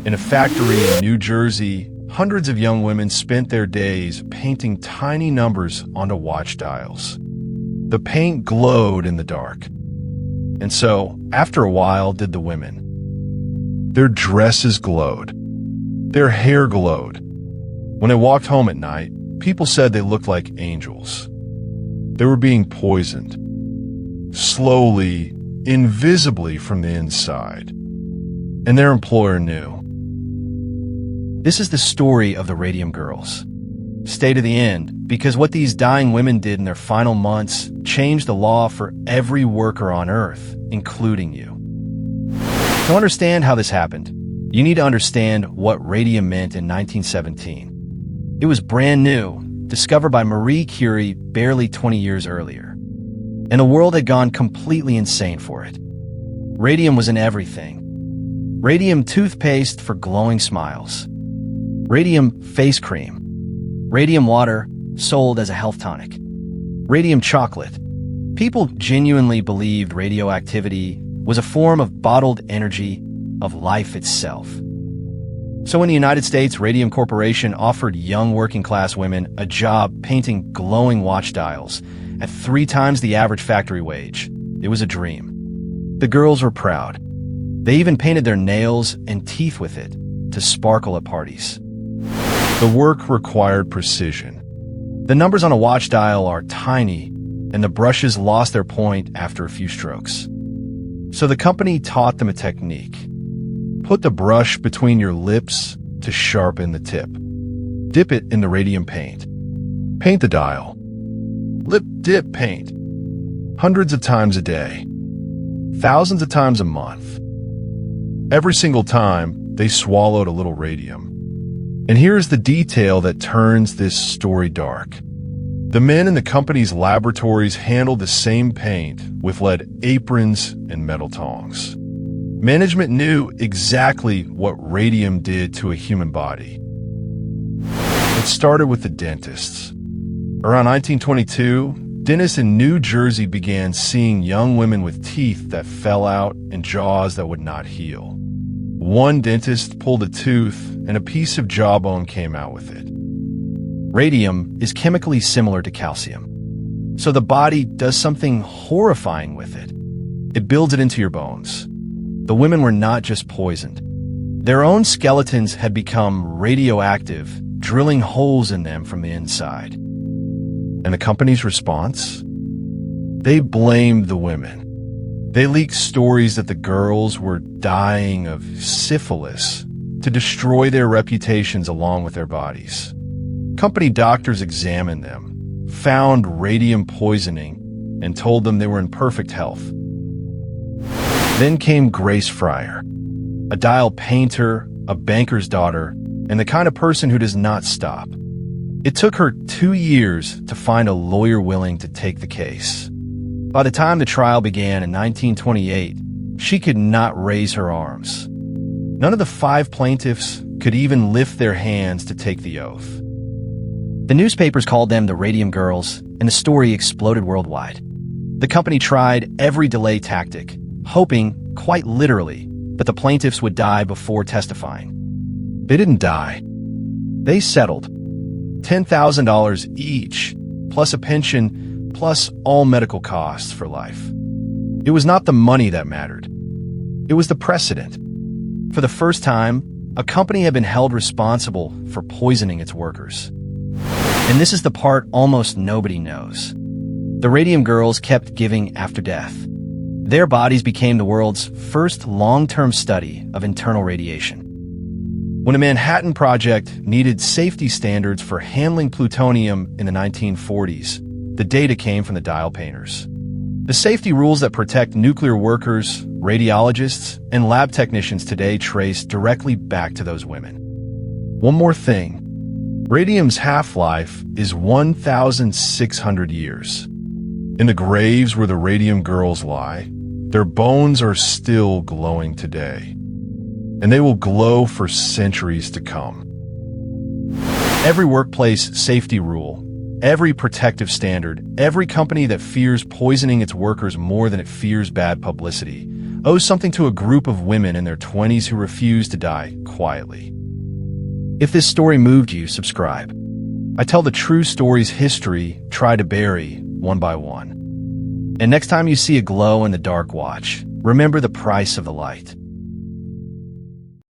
In a factory in New Jersey, hundreds of young women spent their days painting tiny numbers onto watch dials. The paint glowed in the dark. And so, after a while, did the women. Their dresses glowed. Their hair glowed. When they walked home at night, people said they looked like angels. They were being poisoned. Slowly, invisibly from the inside. And their employer knew. This is the story of the Radium Girls. Stay to the end, because what these dying women did in their final months changed the law for every worker on Earth, including you. To understand how this happened, you need to understand what radium meant in 1917. It was brand new, discovered by Marie Curie barely 20 years earlier. And the world had gone completely insane for it. Radium was in everything. Radium toothpaste for glowing smiles. Radium face cream. Radium water sold as a health tonic. Radium chocolate. People genuinely believed radioactivity was a form of bottled energy of life itself. So in the United States, Radium Corporation offered young working-class women a job painting glowing watch dials at 3 times the average factory wage. It was a dream. The girls were proud. They even painted their nails and teeth with it to sparkle at parties. The work required precision. The numbers on a watch dial are tiny, and the brushes lost their point after a few strokes. So the company taught them a technique. Put the brush between your lips to sharpen the tip. Dip it in the radium paint. Paint the dial. Lip dip paint. Hundreds of times a day. Thousands of times a month. Every single time, they swallowed a little radium. And here's the detail that turns this story dark. The men in the company's laboratories handled the same paint with lead aprons and metal tongs. Management knew exactly what radium did to a human body. It started with the dentists. Around 1922, dentists in New Jersey began seeing young women with teeth that fell out and jaws that would not heal. One dentist pulled a tooth and a piece of jawbone came out with it. Radium is chemically similar to calcium. So the body does something horrifying with it. It builds it into your bones. The women were not just poisoned. Their own skeletons had become radioactive, drilling holes in them from the inside. And the company's response? They blamed the women. They leaked stories that the girls were dying of syphilis to destroy their reputations along with their bodies. Company doctors examined them, found radium poisoning, and told them they were in perfect health. Then came Grace Fryer, a dial painter, a banker's daughter, and the kind of person who does not stop. It took her 2 years to find a lawyer willing to take the case. By the time the trial began in 1928, she could not raise her arms. None of the 5 plaintiffs could even lift their hands to take the oath. The newspapers called them the Radium Girls, and the story exploded worldwide. The company tried every delay tactic, hoping, quite literally, that the plaintiffs would die before testifying. They didn't die. They settled. $10,000 each, plus a pension, plus all medical costs for life. It was not the money that mattered. It was the precedent. For the first time, a company had been held responsible for poisoning its workers. And this is the part almost nobody knows. The Radium Girls kept giving after death. Their bodies became the world's first long-term study of internal radiation. When a Manhattan Project needed safety standards for handling plutonium in the 1940s, the data came from the dial painters. The safety rules that protect nuclear workers, radiologists, and lab technicians today trace directly back to those women. One more thing. Radium's half-life is 1,600 years. In the graves where the Radium Girls lie, their bones are still glowing today. And they will glow for centuries to come. Every workplace safety rule, every protective standard, every company that fears poisoning its workers more than it fears bad publicity, owes something to a group of women in their 20s who refuse to die quietly. If this story moved you, subscribe. I tell the true stories history tried to bury one by one. And next time you see a glow in the dark, watch. Remember the price of the light.